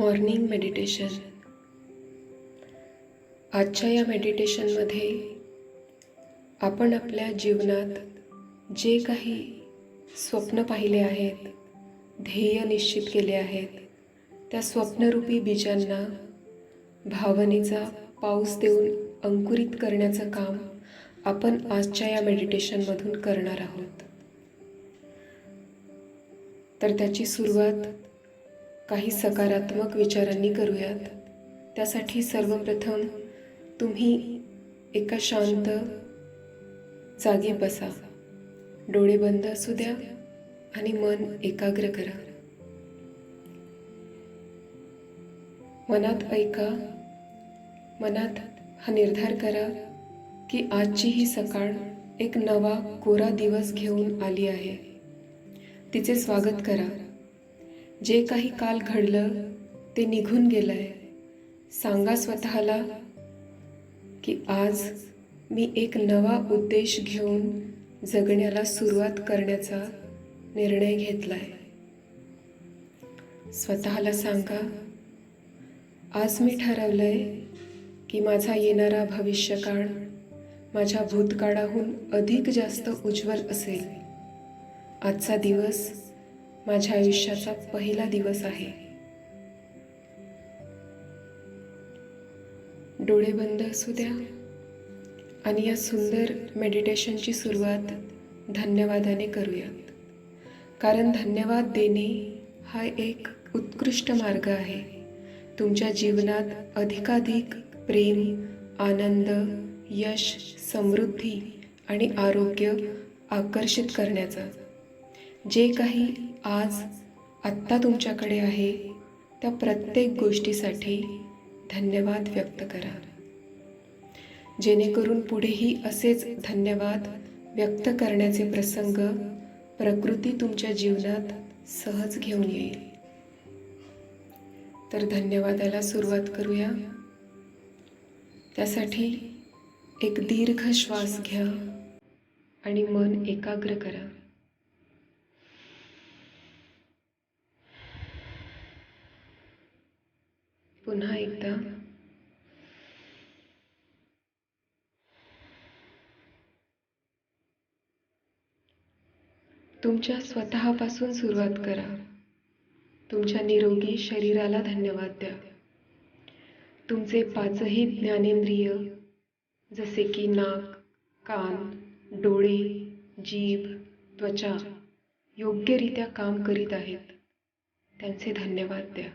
Morning meditation. आजच्या या मेडिटेशनमध्ये आपण आपल्या जीवनात जे काही स्वप्न पाहिले आहेत, ध्येय निश्चित केले आहेत, त्या स्वप्नरूपी बीजांना भावनेचा पाऊस देऊन अंकुरित करण्याचं काम आपण आजच्या या मेडिटेशनमधून करणार आहोत. तर त्याची सुरुवात काही सकारात्मक विचारांनी करूयात. त्यासाठी सर्वप्रथम तुम्ही एका शांत जागी बसा, डोळे बंद असू द्या आणि मन एकाग्र करा. मनात ऐका, मनात हा निर्धार करा की आजची ही सकाळ एक नवा कोरा दिवस घेऊन आली आहे. तिचे स्वागत करा. जे काही काल घडलं ते निघून गेलंय. सांगा स्वतःला की आज मी एक नवा उद्देश घेऊन जगण्याला सुरुवात करण्याचा निर्णय घेतलाय. स्वतःला सांगा, आज मी ठरवलंय की माझा येणारा भविष्यकाळ माझ्या भूतकाळाहून अधिक जास्त उज्ज्वल असेल. आजचा दिवस माझ्या आयुष्याचा पहिला दिवस आहे. डोळे बंद असू द्या आणि या सुंदर मेडिटेशनची सुरुवात धन्यवादाने करूयात. कारण धन्यवाद देणे हा एक उत्कृष्ट मार्ग आहे तुमच्या जीवनात अधिकाधिक प्रेम, आनंद, यश, समृद्धी आणि आरोग्य आकर्षित करण्याचा. जे काही आज आत्ता तुमच्याकडे आहे त्या प्रत्येक गोष्टीसाठी धन्यवाद व्यक्त करा, जेणेकरून पुढेही असेच धन्यवाद व्यक्त करण्याचे प्रसंग प्रकृती तुमच्या जीवनात सहज घेऊन येईल. तर धन्यवादाला सुरुवात करूया. त्यासाठी एक दीर्घ श्वास घ्या आणि मन एकाग्र करा. पुन्हा एकदा तुमच्या स्वतःपासून सुरुवात करा. तुमच्या निरोगी शरीराला धन्यवाद द्या. तुमचे पाचही ज्ञानेंद्रिय जसे की नाक, कान, डोळे, जीभ, त्वचा योग्यरित्या काम करीत आहेत, त्यांचे धन्यवाद द्या.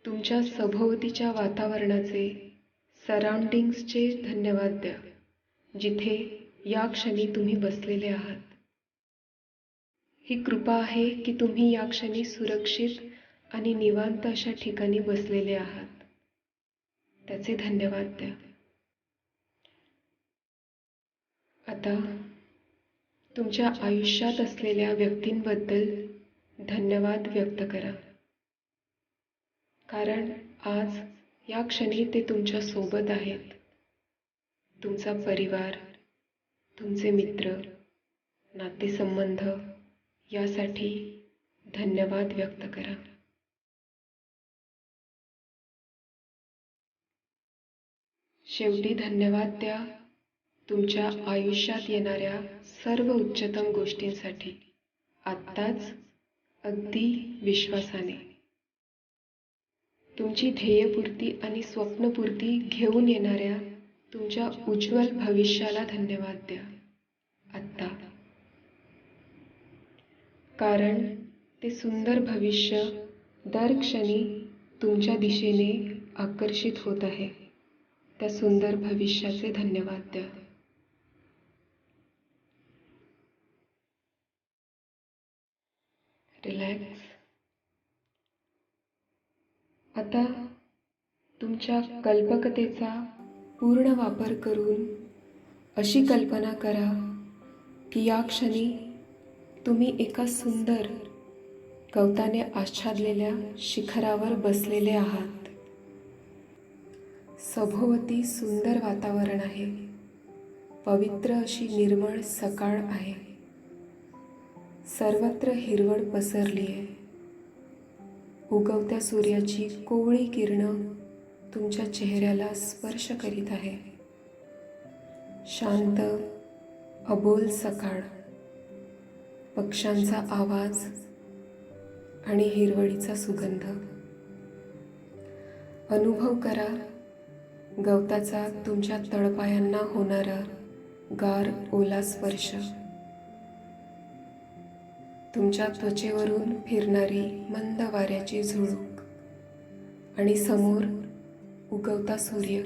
तुमच्या सभोवतीच्या वातावरणाचे, सराउंडिंग्सचे धन्यवाद द्या, जिथे या क्षणी तुम्ही बसलेले आहात. ही कृपा आहे की तुम्ही या क्षणी सुरक्षित आणि निवांत अशा ठिकाणी बसलेले आहात. त्याचे धन्यवाद द्या. आता तुमच्या आयुष्यात असलेल्या व्यक्तींबद्दल धन्यवाद व्यक्त करा. कारण आज या क्षणी ते तुमच्या सोबत आहेत. तुमचा परिवार, तुमचे मित्र, नातेसंबंध यासाठी धन्यवाद व्यक्त करा. शेवटी धन्यवाद द्या तुमच्या आयुष्यात येणाऱ्या सर्व उच्चतम गोष्टींसाठी, आत्ताच अगदी विश्वासाने. तुमची ध्येयपूर्ती आणि स्वप्नपूर्ती घेऊन येणाऱ्या तुमच्या उज्ज्वल भविष्याला धन्यवाद द्या आत्ता. कारण ते सुंदर भविष्य दर क्षणी तुमच्या दिशेने आकर्षित होत आहे. त्या सुंदर भविष्याचे धन्यवाद द्या. रिलॅक्स. आता तुमच्या कल्पकतेचा पूर्ण वापर करून अशी कल्पना करा की या क्षणी तुम्ही एका सुंदर गवताने आच्छादलेल्या शिखरावर बसलेले आहात. सभोवती सुंदर वातावरण आहे. पवित्र अशी निर्मळ सकाळ आहे. सर्वत्र हिरवळ पसरली आहे. उगवत्या सूर्याची कोवळी किरणं तुमच्या चेहऱ्याला स्पर्श करीत आहे. शांत अबोल सकाळ, पक्ष्यांचा आवाज आणि हिरवळीचा सुगंध. अनुभव करा गवताचा तुमच्या तळपायांना होणारा गार ओला स्पर्श, तुमच्या त्वचेवरून फिरणारी मंद वाऱ्याची झुळूक आणि समोर उगवता सूर्य.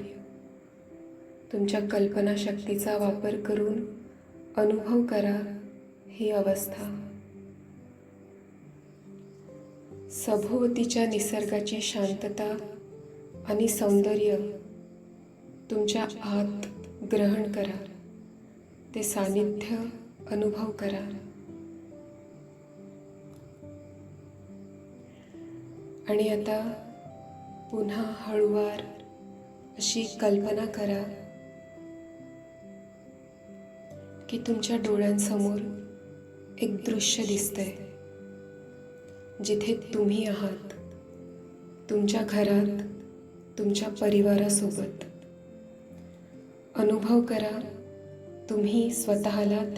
तुमच्या कल्पनाशक्तीचा वापर करून अनुभव करा ही अवस्था. सभोवतीच्या निसर्गाची शांतता आणि सौंदर्य तुमच्या आत ग्रहण करा. ते सानिध्य अनुभव करा. आणि आता पुन्हा हळूवार अशी कल्पना करा की तुमच्या डोळ्यांसमोर एक दृश्य दिसतंय, जिथे तुम्ही आहात, तुमच्या घरात, तुमच्या परिवारासोबत. अनुभव करा तुम्ही स्वतःला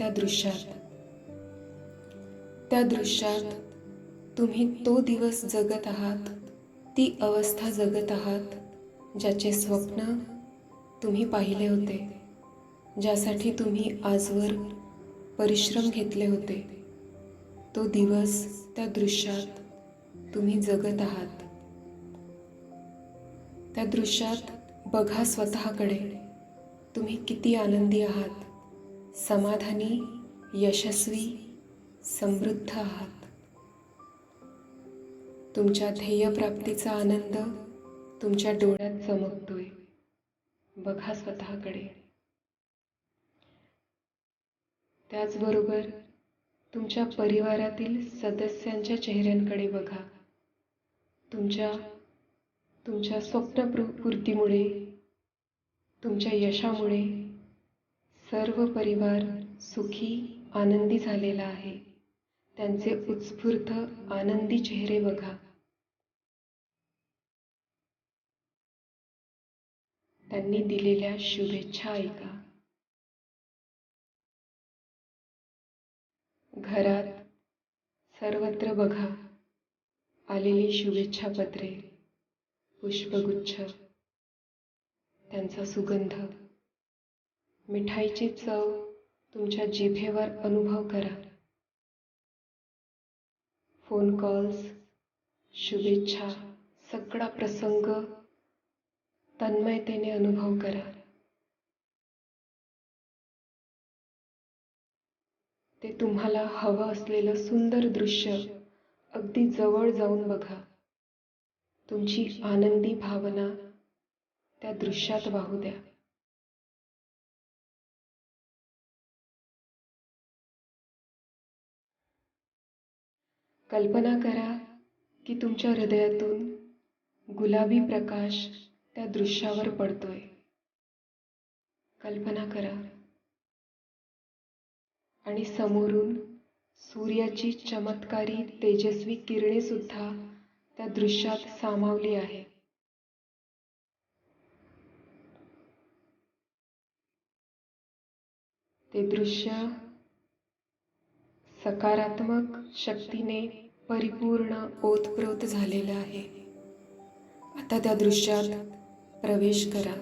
त्या दृश्यात तुम्ही तो दिवस जगत आहात, ती अवस्था जगत आहात, ज्याचे स्वप्न तुम्ही पाहिले होते, ज्यासाठी तुम्ही आजवर परिश्रम घेतले होते. तो दिवस त्या दृश्यात तुम्ही जगत आहात. त्या दृश्यात बघा स्वतःकडे. तुम्ही किती आनंदी आहात, समाधानी, यशस्वी, समृद्ध आहात. तुमच्या ध्येयप्राप्तीचा आनंद तुमच्या डोळ्यात चमकतोय. बघा स्वतःकडे. त्याचबरोबर तुमच्या परिवारातील सदस्यांच्या चेहऱ्यांकडे बघा. तुमच्या स्वप्नपूर्तीमुळे, तुमच्या यशामुळे सर्व परिवार सुखी, आनंदी झालेला आहे. त्यांचे उत्स्फूर्त आनंदी चेहरे बघा. त्यांनी दिलेल्या शुभेच्छा ऐका. घरात सर्वत्र बघा आलेली शुभेच्छा पत्रे, पुष्पगुच्छ, त्यांचा सुगंध. मिठाईची चव तुमच्या जिभेवर अनुभव करा. फोन कॉल्स, शुभेच्छा, सगळा प्रसंग तन्मयतेने अनुभव करा. ते तुम्हाला हवं असलेलं सुंदर दृश्य अगदी जवळ जाऊन बघा. तुमची आनंदी भावना त्या दृश्यात वाहू द्या. कल्पना करा की तुमच्या हृदयातून गुलाबी प्रकाश त्या दृश्यावर पडतोय. कल्पना करा. आणि समोरून सूर्याची चमत्कारी तेजस्वी किरणे सुद्धा त्या दृश्यात सामावली आहे. ते दृश्य सकारात्मक शक्तीने परिपूर्ण ओतप्रोत झालेलं आहे. आता त्या दृश्यात प्रवेश करा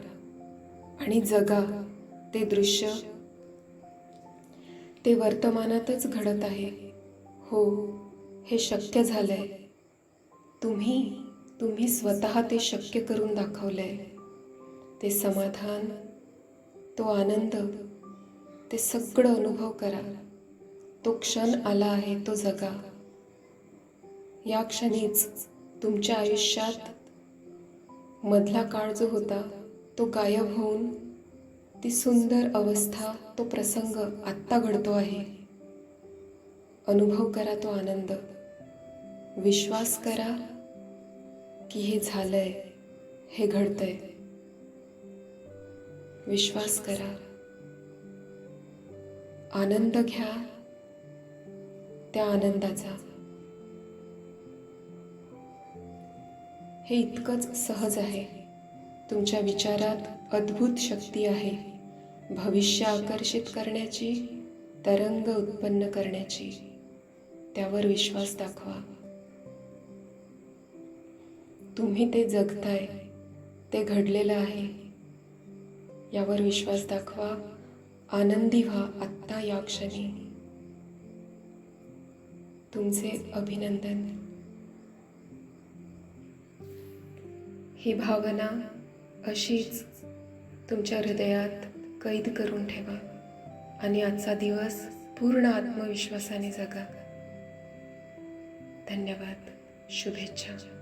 आणि जगा ते दृश्य. ते वर्तमानातच घडत आहे. हो, हे शक्य झालंय. तुम्ही स्वतः ते शक्य करून दाखवलंय. ते समाधान, तो आनंद, ते सगळं अनुभव करा. तो क्षण आला आहे, तो जगा. या क्षणीच तुमच्या आयुष्यात मधला काळ जो होता तो गायब होऊन ती सुंदर अवस्था, तो प्रसंग आत्ता घडतो आहे. अनुभव करा तो आनंद. विश्वास करा की हे झालंय, हे घडतंय. विश्वास करा. आनंद घ्या त्या आनंदाचा. हे इतकंच सहज आहे. तुमच्या विचारात अद्भुत शक्ती आहे, भविष्य आकर्षित करण्याची, तरंग उत्पन्न करण्याची. त्यावर विश्वास दाखवा. तुम्ही ते जगताय, ते घडलेलं आहे. यावर विश्वास दाखवा. आनंदी व्हा आत्ता या क्षणी. तुमचे अभिनंदन. ही भावना अशीच तुमच्या हृदयात कैद करून ठेवा आणि आजचा दिवस पूर्ण आत्मविश्वासाने जगा. धन्यवाद. शुभेच्छा.